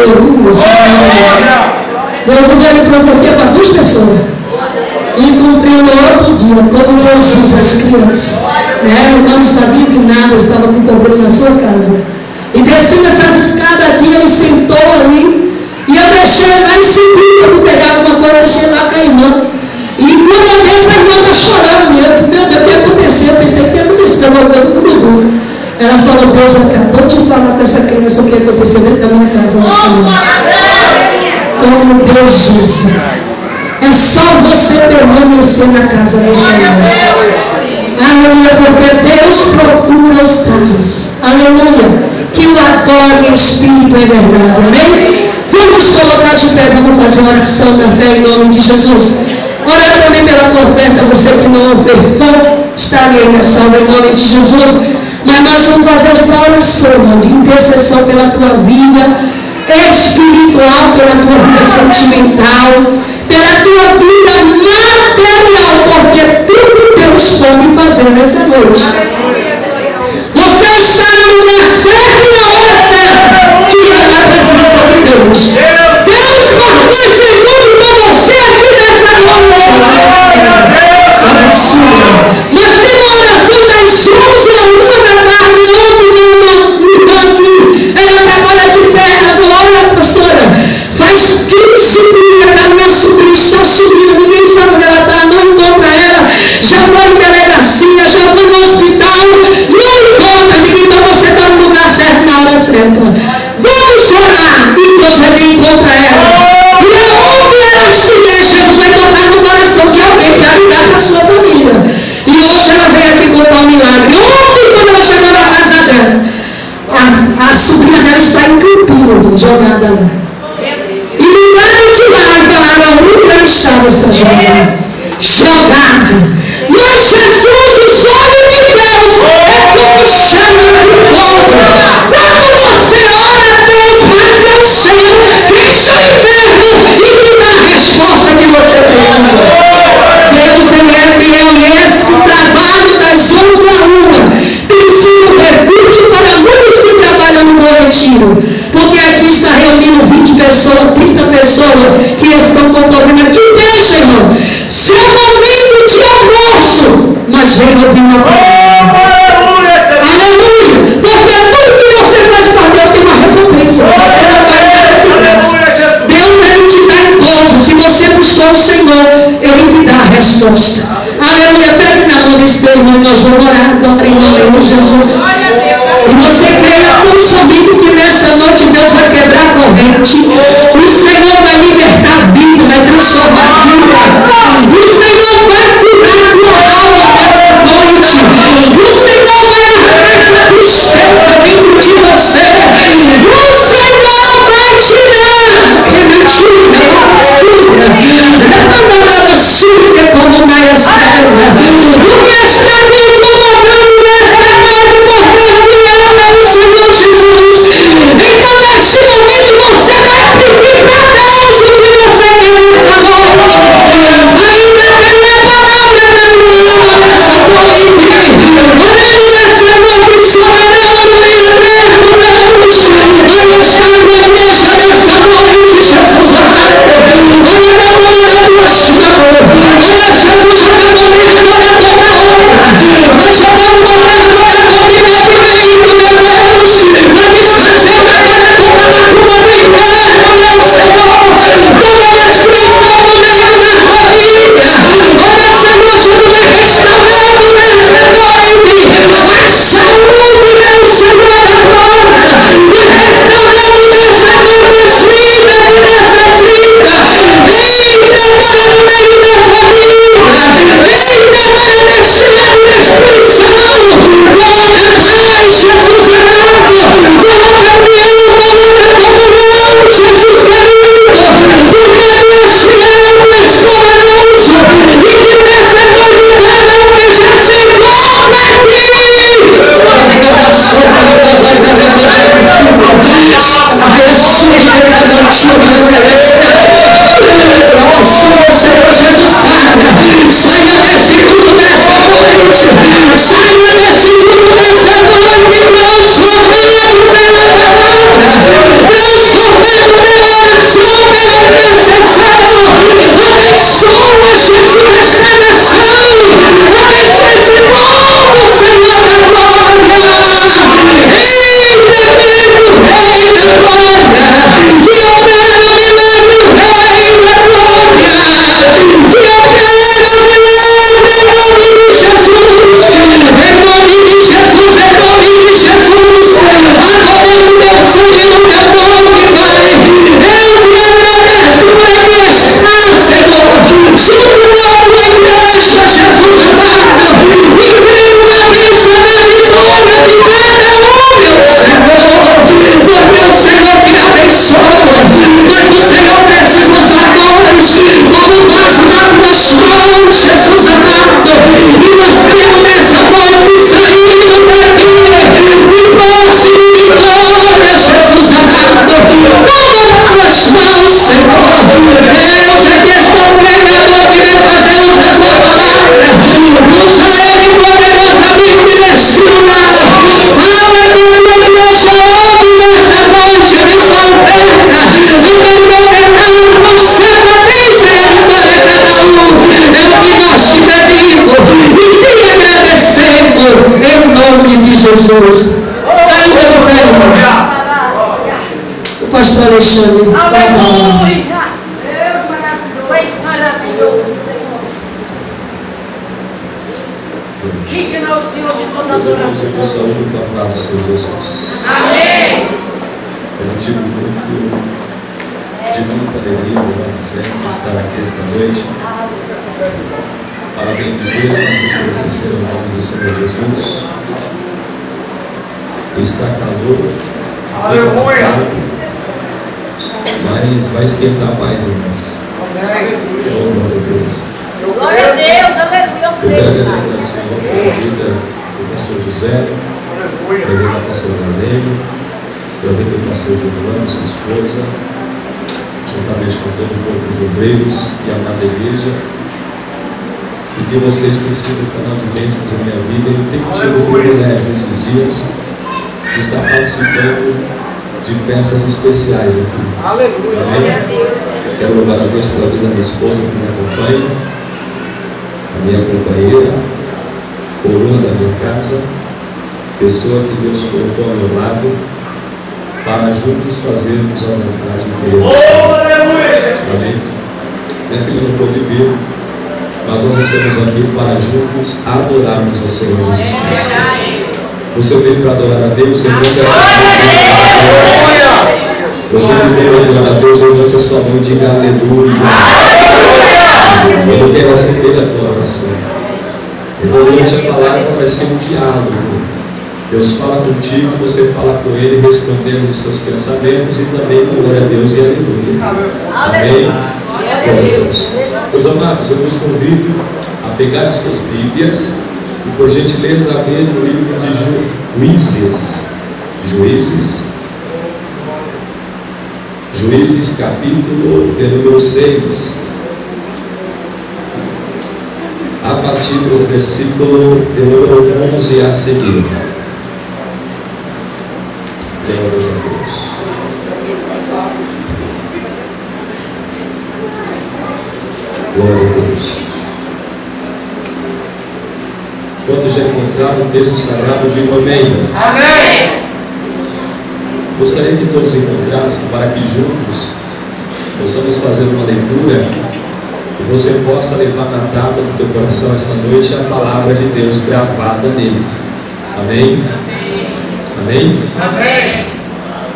Deus. Deus usou a profecia para 2 pessoas. E cumpriu no outro dia, como Deus usa as crianças. Eu não sabia de nada, eu estava com problema na sua casa. E descendo essas escadas aqui, ele sentou ali. E eu deixei lá e subi para pegar alguma coisa, eu deixei lá com a irmã. E quando eu vi, essa irmã está chorando. E eu disse, meu Deus, o que aconteceu? Eu pensei que ia acontecer alguma coisa com o Dudu. Ela falou, Deus acabou de falar com essa criança o que aconteceu dentro da minha casa. Como Deus usa. É só você permanecer na casa do Senhor. Aleluia, porque Deus procura os tais. Aleluia. Que o adore em espírito e verdade. Amém? Vamos colocar de pé, vamos fazer uma oração da fé em nome de Jesus. Orar também pela tua oferta, você que não ofertou, estarei nessa aula em nome de Jesus. Mas nós vamos fazer essa oração de intercessão pela tua vida espiritual, pela tua vida sentimental, pela tua vida material, porque tudo Deus pode fazer nessa noite. Você está no lugar certo e na hora certa, que é na presença de Deus. Deus marcou segundo com você aqui nessa noite. Nós temos a oração das 11h01 da tarde, ontem, ela trabalha de perna, olha, pastora, faz 15 dias que a minha sobrinha está subindo, ninguém sabe onde ela está, não encontra ela, já foi em delegacia, já foi no hospital, não encontra, ninguém, então você está no lugar certo, na hora certa. Vamos orar, e Deus vai vir encontrar ela. E aonde ela estiver, Jesus vai tocar no coração de alguém para lidar com a sua família. E hoje ela veio aqui contar um milagre. Ontem, quando ela chegou na casa dela, a sobrinha dela está em Campina, jogada lá. E ligaram de lá e falaram onde ela estava essa jogada. Mas Jesus, os olhos de Deus, é como chama de fogo. Quando você ora, Deus rasga o céu, fecha o inferno e te dá a resposta que você precisa. Deus, ele é fiel e esse trabalho das 11h01 tem sido refúgio para muitos que trabalham no Bom Retiro. Porque aqui está reunindo 20 pessoas, 30 pessoas que estão com problema. Que Deus, Senhor, seu momento de almoço, mas vem ouvir uma palavra. Aleluia! Porque tudo que você faz para Deus tem uma recompensa. Você não vai ter recompensa. Deus, ele te dá em todo. Se você buscar o Senhor, ele te dá a resposta. Aleluia! Pegue na mão desse teu irmão, nós vamos orar agora em nome de Jesus. E você creia tão somente que nessa noite Deus vai quebrar a corrente. O Senhor vai libertar a vida, vai transformar a vida. O Senhor vai curar a tua alma nessa noite. O Senhor vai arrancar essa tristeza dentro de você. O Senhor vai tirar. É mentira, é surda como na estrela. O que está me incomodando nesta noite, porque o Senhor Jesus. Então neste momento você vai pedir para Deus o que você quer nessa noite. Ainda tem a palavra da minha nessa noite. Aleluia, Senhor, que chorando e eterno Deus. Olha essa igreja nessa noite, Jesus amado. Olha na mão da tua chama. Olha Jesus acabou de agora toda hora. Mas já não podemos agora movimento veículo, meu Deus. Vai desfazer agora toda a macumba do inferno, meu Senhor. Toda a destruição do meio da família. Olha, Senhor, ajuda a restauramento nessa noite. A saúde, meu Senhor, da glória. E restaurando nessa adormecida e necessita. Eita, agora no meio da família. Eita, agora nesse meio da destruição. Coloca paz, Jesus amado. Coloca união, coloca comunhão, Jesus querido. Porque Deus fiel, Deus poderoso. E que nessa noite cada um que já se encontra aqui. Saia desse culto nessa noite. Saia desse culto nessa noite. Transformado pela palavra. Transformado nome de Jesus. Ainda no reino. O pastor Alexandre. Aleluia. Deus maravilhoso. És maravilhoso, Senhor. Digna ao Senhor de toda adoração. Com saúde e com a paz do Senhor Jesus. Amém. É motivo de muita alegria, sempre estar aqui esta noite. Para bendizer, nós agradecer o nome do Senhor Jesus. Está calor. Aleluia. Mas vai esquentar mais, irmãos. Oh, glória a Deus. Glória a Deus, aleluia. Eu quero agradecer ao Senhor pela vida do pastor José, pela vida da pastora Galene, pela vida do pastor Giovanni, sua esposa, juntamente com todo o corpo de obreiros e a amada igreja. E que vocês têm sido um canal de bênçãos na minha vida. Eu tenho tido o privilégio nesses dias de estar participando de festas especiais aqui. Aleluia. Amém? Quero louvar a Deus pela vida da minha esposa que me acompanha, a minha companheira, coroa da minha casa, pessoa que Deus colocou ao meu lado, para juntos fazermos a vontade de Deus. Amém? Minha filha não pôde vir, mas nós estamos aqui para juntos adorarmos ao Senhor Jesus Cristo. Você veio para adorar a Deus, levante a sua mão. Você veio para adorar a Deus, levante a sua mão e diga aleluia. Eu quero acender a tua oração. Então durante a palavra vai ser um diálogo. Deus fala contigo, você fala com Ele, respondendo os seus pensamentos e também glória a Deus e aleluia. Amém? Glória a Deus. Meus amados, eu vos convido a pegar as suas Bíblias e por gentileza abrir no livro de Juízes capítulo de número 6, a partir do versículo de número 11 a seguir. Glória a Deus. Glória a Deus. Quantos já encontraram o texto sagrado, digam amém. Amém. Gostaria que todos encontrassem para que juntos possamos fazer uma leitura e você possa levar na tábua do teu coração essa noite a palavra de Deus gravada nele. Amém? Amém? Amém.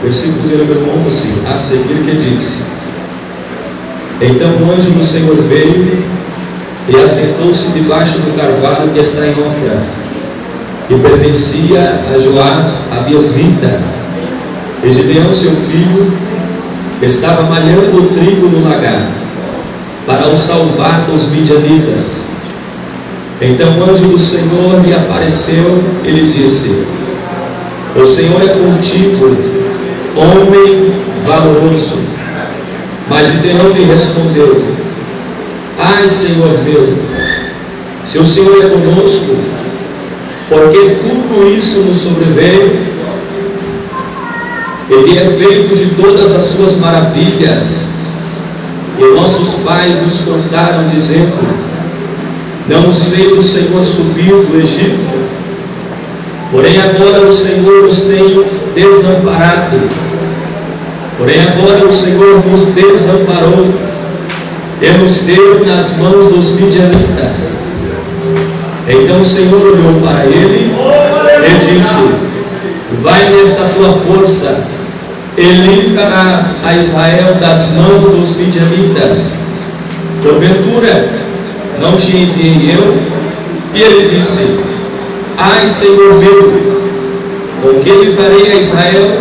Versículo número 11 a seguir, que diz: Então o anjo do Senhor veio e assentou-se debaixo do carvalho que está em Ofra, que pertencia a Joás a Biasrita. E Gideão, seu filho, estava malhando o trigo no lagar, para o salvar dos midianitas. Então o anjo do Senhor lhe apareceu e lhe disse: O Senhor é contigo, homem valoroso. Mas Gideão lhe respondeu: Ai, Senhor meu, se o Senhor é conosco, por que tudo isso nos sobreveio? Ele é feito de todas as suas maravilhas, e nossos pais nos contaram, dizendo: Não nos fez o Senhor subir do Egito? Porém agora o Senhor nos tem desamparado. Porém agora o Senhor nos desamparou e nos deu nas mãos dos midianitas. Então o Senhor olhou para ele e disse: Vai nesta tua força e livrarás a Israel das mãos dos midianitas. Porventura não te enviei eu? E ele disse: Ai, Senhor meu, com que livrarei a Israel?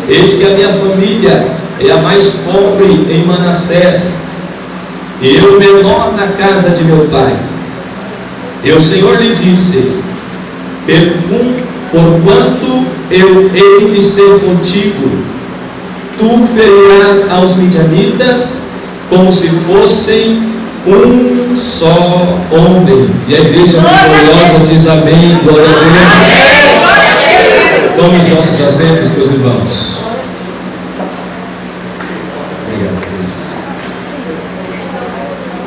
Eis que a minha família é a mais pobre em Manassés, e eu menor na casa de meu pai. E o Senhor lhe disse: Porquanto eu hei de ser contigo, tu ferirás aos midianitas como se fossem um só homem. E a igreja gloriosa diz amém, glória a Deus. Tome os nossos assentos, meus irmãos. Obrigado.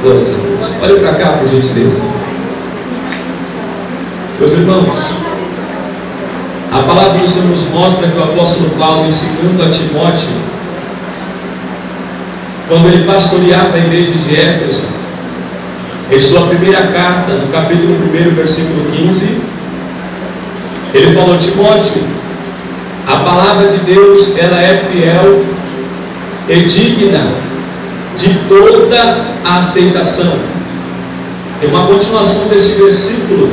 Glória a Deus. Olha para cá, por gentileza. Meus irmãos, A palavra do Senhor nos mostra que o apóstolo Paulo, ensinando a Timóteo, quando ele pastoreava a igreja de Éfeso, em sua primeira carta, no capítulo 1, versículo 15, ele falou: Timóteo, a palavra de Deus, ela é fiel e digna de toda a aceitação. Tem uma continuação desse versículo,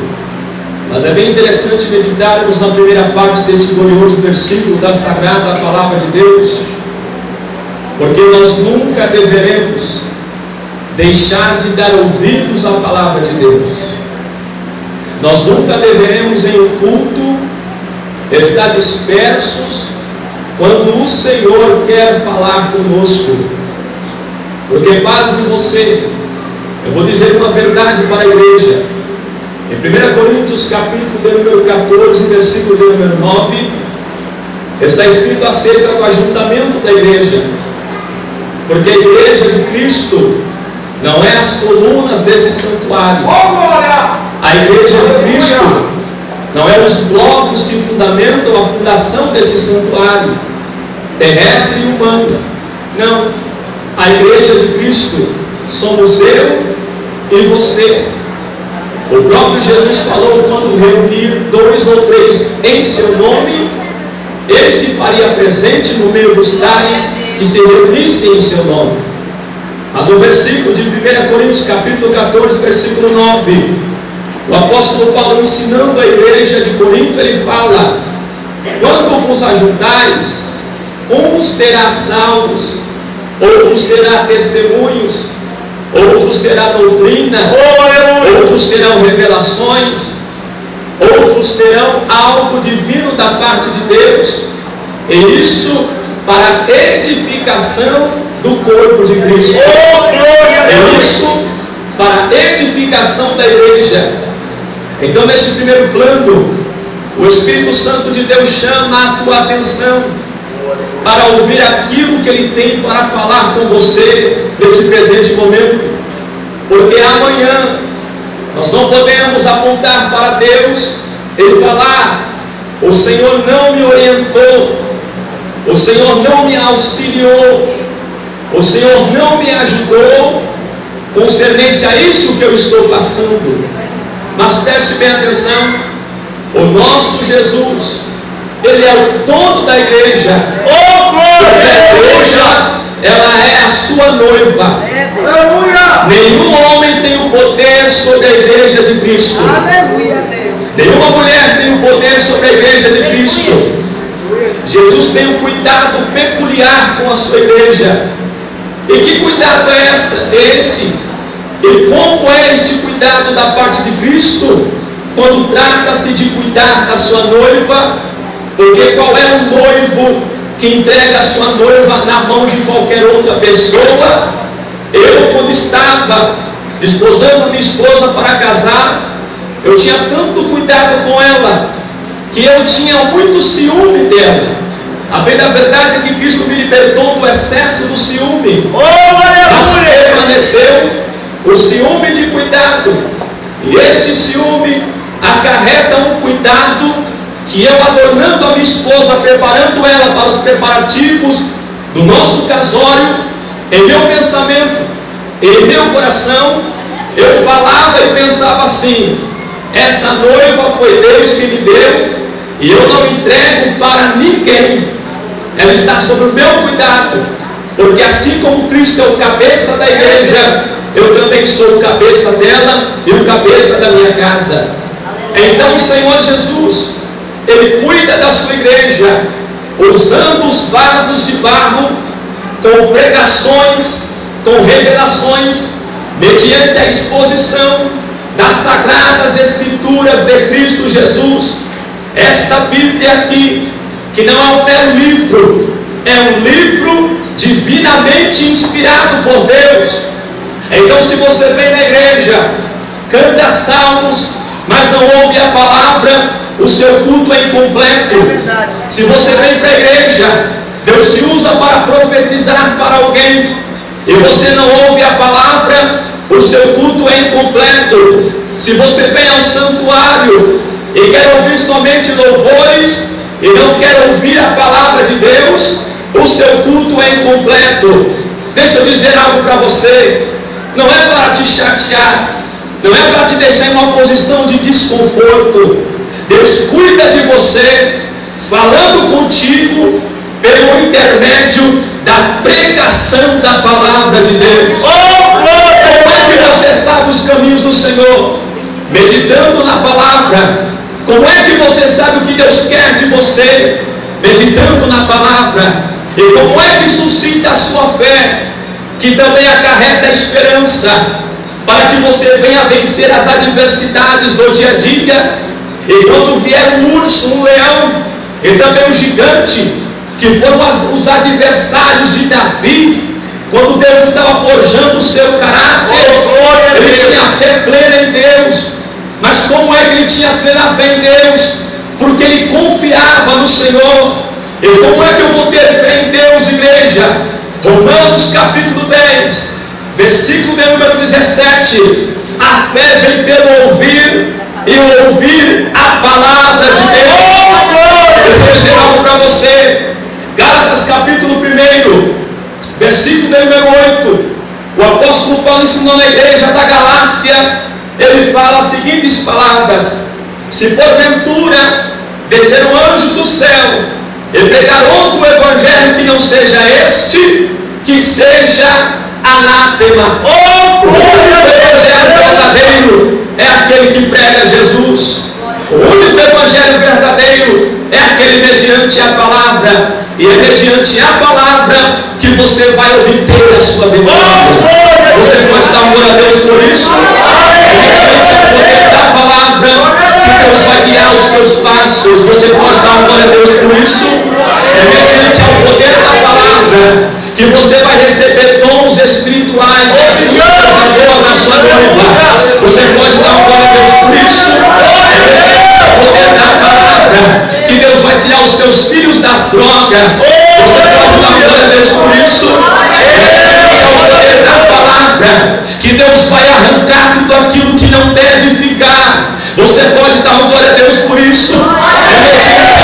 mas é bem interessante meditarmos na primeira parte desse glorioso versículo da Sagrada Palavra de Deus, porque nós nunca deveremos deixar de dar ouvidos à Palavra de Deus. Nós nunca deveremos em um culto estar dispersos quando o Senhor quer falar conosco. Porque, pasme você, eu vou dizer uma verdade para a igreja. Em 1 Coríntios capítulo de número 14, versículo de número 9, está escrito acerca do ajuntamento da igreja. Porque a igreja de Cristo não é as colunas desse santuário. A igreja de Cristo não é os blocos que fundamentam a fundação desse santuário terrestre e humano. Não. A igreja de Cristo somos eu e você. O próprio Jesus falou: quando reunir 2 ou 3 em seu nome, ele se faria presente no meio dos tais que se reunissem em seu nome. Mas o versículo de 1 Coríntios capítulo 14, versículo 9, o apóstolo Paulo, ensinando a igreja de Corinto, ele fala: quando vos ajuntais, uns terá salmos, outros terá testemunhos, outros terá doutrina, outros terão revelações, outros terão algo divino da parte de Deus, e isso para edificação do corpo de Cristo. É isso para edificação da igreja. Então, neste primeiro plano, o Espírito Santo de Deus chama a tua atenção para ouvir aquilo que Ele tem para falar com você nesse presente momento, porque amanhã nós não podemos apontar para Deus e falar: o Senhor não me orientou, o Senhor não me auxiliou, o Senhor não me ajudou concernente a isso que eu estou passando. Mas preste bem atenção: o nosso Jesus, Ele é o dono da igreja. Porque a igreja, ela é a sua noiva. Nenhum homem tem o poder sobre a igreja de Cristo. Nenhuma mulher tem o poder sobre a igreja de Cristo. Jesus tem um cuidado peculiar com a sua igreja. E que cuidado é esse? E como é este cuidado da parte de Cristo quando trata-se de cuidar da sua noiva? Porque qual é o noivo que entrega a sua noiva na mão de qualquer outra pessoa? Eu, quando estava desposando minha esposa para casar, eu tinha tanto cuidado com ela, que eu tinha muito ciúme dela. A bem da verdade é que Cristo me libertou do excesso do ciúme. Mas permaneceu o ciúme de cuidado. E este ciúme acarreta um cuidado que eu, adornando a minha esposa, preparando ela para os preparativos do nosso casório, em meu pensamento, em meu coração, eu falava e pensava assim: essa noiva foi Deus que me deu, e eu não entrego para ninguém. Ela está sob o meu cuidado, porque assim como Cristo é o cabeça da igreja, eu também sou o cabeça dela e o cabeça da minha casa. Então o Senhor Jesus, Ele cuida da sua igreja, usando os vasos de barro, com pregações, com revelações, mediante a exposição das Sagradas Escrituras de Cristo Jesus. Esta Bíblia aqui, que não é um mero livro, é um livro divinamente inspirado por Deus. Então, se você vem na igreja, canta salmos, mas não ouve a palavra, o seu culto é incompleto. Se você vem para a igreja, Deus te usa para profetizar para alguém, e você não ouve a palavra, o seu culto é incompleto. Se você vem ao santuário e quer ouvir somente louvores, e não quer ouvir a palavra de Deus, o seu culto é incompleto. Deixa eu dizer algo para você: não é para te chatear, não é para te deixar em uma posição de desconforto. Deus cuida de você, falando contigo pelo intermédio da pregação da palavra de Deus. Como é que você sabe os caminhos do Senhor? Meditando na palavra. Como é que você sabe o que Deus quer de você? Meditando na palavra. E como é que suscita a sua fé, que também acarreta a esperança, para que você venha vencer as adversidades do dia a dia? E quando vier um urso, um leão e também um gigante, que foram os adversários de Davi, quando Deus estava forjando o seu caráter, ele tinha fé plena em Deus. Mas como é que ele tinha plena fé em Deus? Porque ele confiava no Senhor. E como é que eu vou ter fé em Deus, igreja? Romanos capítulo 10, versículo de número 17. A fé vem pelo ouvir, e ouvir a palavra de Deus. Deixa eu dizer algo para você. Gálatas capítulo 1, versículo de número 8. O apóstolo Paulo ensinou na igreja da Galácia. Ele fala as seguintes palavras: se porventura descer um anjo do céu e pregar outro evangelho que não seja este, que seja anátema. O único evangelho verdadeiro é aquele que prega Jesus. O único evangelho verdadeiro é aquele mediante a palavra. E é mediante a palavra que você vai obter a sua vitória. Você pode dar glória a Deus por isso? É mediante o poder da palavra que Deus vai guiar os teus passos. Você pode dar glória a Deus por isso? É mediante o poder da palavra que você vai receber dons espirituais na sua noiva. Você pode dar glória a Deus por isso? É o poder da palavra que Deus vai tirar os teus filhos das drogas. Você pode dar glória a Deus por isso? É o poder da palavra que Deus vai arrancar tudo aquilo que não deve ficar. Você pode dar glória a Deus por isso? É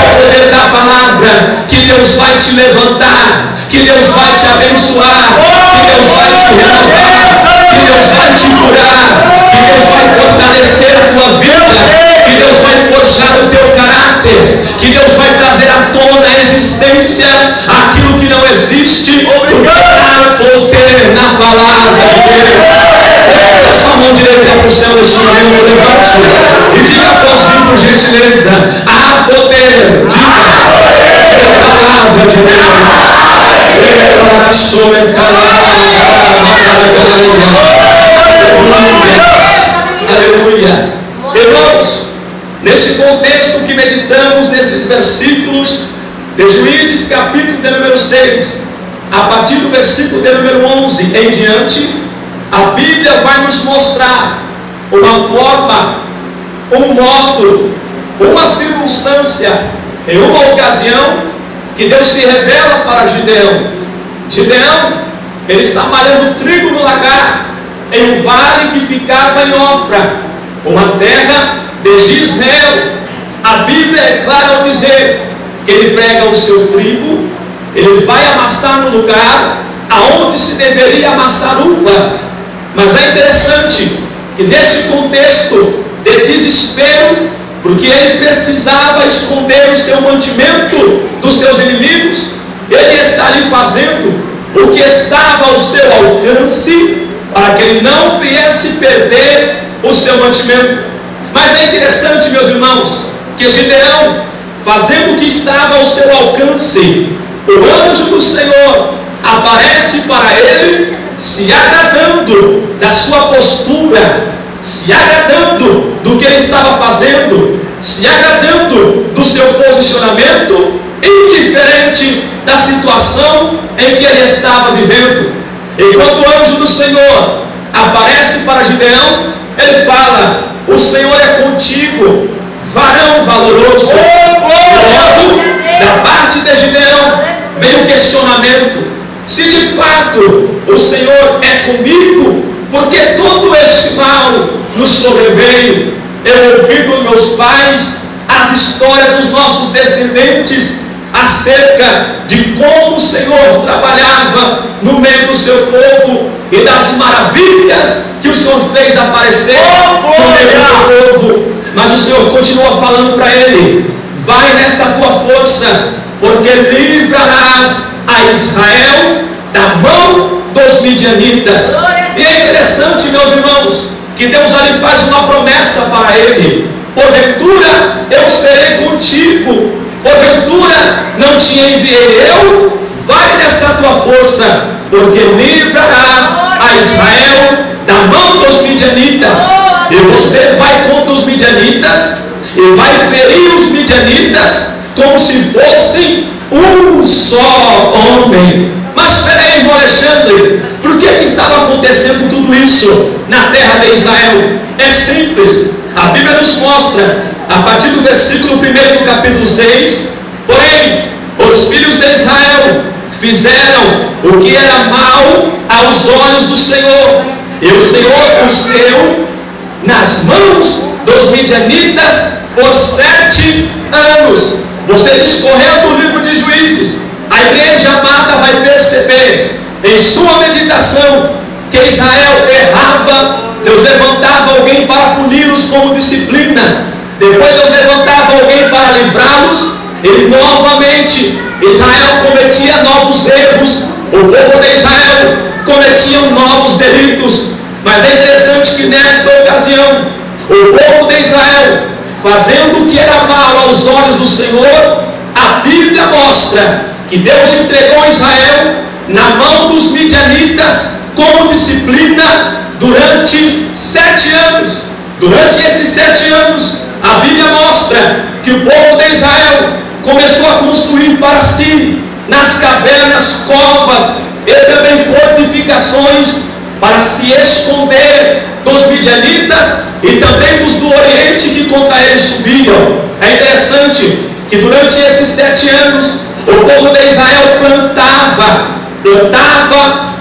o poder da palavra que Deus vai te levantar, que Deus vai te abençoar, que Deus vai te renovar, que Deus vai te curar, que Deus vai fortalecer a tua vida, que Deus vai forjar o teu caráter, que Deus vai trazer à tona a existência aquilo que não existe, porque há poder na palavra de Deus. Levanta sua mão direita para o céu neste momento, levante e diga após mim, por gentileza: há poder, diga, na palavra de Deus. Aleluia. Irmãos, nesse contexto que meditamos nesses versículos de Juízes capítulo de número 6, a partir do versículo de número 11 em diante, a Bíblia vai nos mostrar uma forma, um modo, uma circunstância, em uma ocasião, que Deus se revela para Gideão. Gideão, ele está malhando trigo no lagar, em um vale que ficava em Ofra, uma terra de Gisrael. A Bíblia é clara ao dizer que ele prega o seu trigo, ele vai amassar no lugar aonde se deveria amassar uvas. Mas é interessante que nesse contexto de desespero, porque ele precisava esconder o seu mantimento dos seus inimigos, ele está ali fazendo o que estava ao seu alcance, para que ele não viesse perder o seu mantimento. Mas é interessante, meus irmãos, que Gideão, fazendo o que estava ao seu alcance, o anjo do Senhor aparece para ele, se agradando da sua postura, se agradando do que ele estava fazendo, se agradando do seu posicionamento, indiferente da situação em que ele estava vivendo. E quando o anjo do Senhor aparece para Gideão, ele fala: o Senhor é contigo, varão valoroso. Logo, da parte de Gideão, vem o questionamento: se de fato o Senhor é comigo, porque todo este mal nos sobreveio? Eu ouvi dos meus pais as as histórias dos nossos descendentes acerca de como o Senhor trabalhava no meio do seu povo e das maravilhas que o Senhor fez aparecer no meio do seu povo. Mas o Senhor continua falando para ele: vai nesta tua força, porque livrarás a Israel da mão dos midianitas. E é interessante, meus irmãos, que Deus ali faz uma promessa para ele: porventura eu serei contigo, porventura não te enviei eu. Vai nesta tua força, porque livrarás a Israel da mão dos midianitas. E você vai contra os midianitas e vai ferir os midianitas como se fossem um só homem. Mas espera aí, irmão Alexandre, por que estava acontecendo tudo isso na terra de Israel? É simples, a Bíblia nos mostra, a partir do versículo 1 do capítulo 6, porém, os filhos de Israel fizeram o que era mal aos olhos do Senhor, e o Senhor os deu nas mãos dos midianitas por 7 anos. Você discorrendo o livro de Juízes, a igreja amada vai perceber em sua meditação que Israel errava, Deus levantava alguém para puni-los como disciplina, depois Deus levantava alguém para livrá-los, e novamente Israel cometia novos erros, o povo de Israel cometia novos delitos. Mas é interessante que nesta ocasião, o povo de Israel, fazendo o que era mal aos olhos do Senhor, a Bíblia mostra que Deus entregou Israel na mão dos midianitas como disciplina durante 7 anos. Durante esses 7 anos, a Bíblia mostra que o povo de Israel começou a construir para si, nas cavernas, covas e também fortificações para se esconder dos midianitas e também dos do Oriente que contra eles subiam. É interessante que durante esses 7 anos o povo de Israel plantava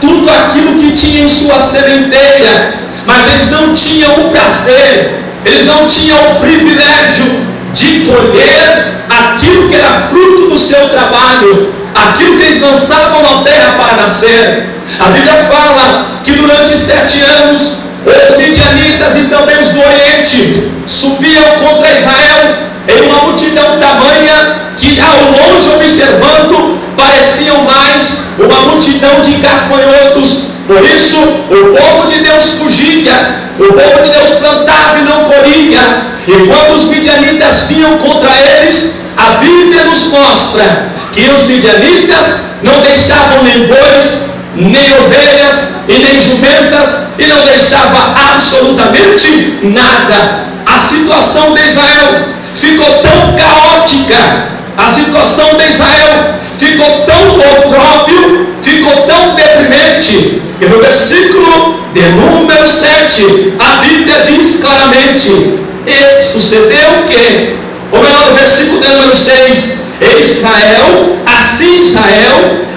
tudo aquilo que tinha em sua sementeira, mas eles não tinham o prazer, eles não tinham o privilégio de colher aquilo que era fruto do seu trabalho, aquilo que eles lançavam na terra para nascer. A Bíblia fala que durante 7 anos os midianitas e também os do Oriente subiam contra Israel em uma multidão tamanha que, ao longe observando, pareciam mais uma multidão de gafanhotos. Por isso o povo de Deus fugia, o povo de Deus plantava e não colhia. E quando os midianitas vinham contra eles, a Bíblia nos mostra que os midianitas não deixavam nem bois, nem ovelhas e nem jumentas, e não deixava absolutamente nada. A situação de Israel ficou tão caótica, a situação de Israel ficou tão opróbrio, ficou tão deprimente, que no versículo de número 7 a Bíblia diz claramente: e sucedeu que, ou melhor, no versículo de número 6, Israel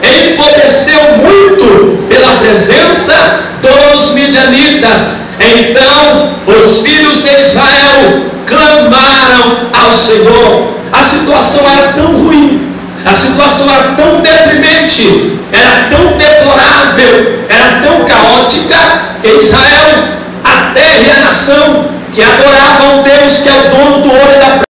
empobreceu muito pela presença dos midianitas. Então os filhos de Israel clamaram ao Senhor. A situação era tão ruim, a situação era tão deprimente, era tão deplorável, era tão caótica, que Israel, a terra e a nação que adorava um Deus que é o dono do ouro e da prata,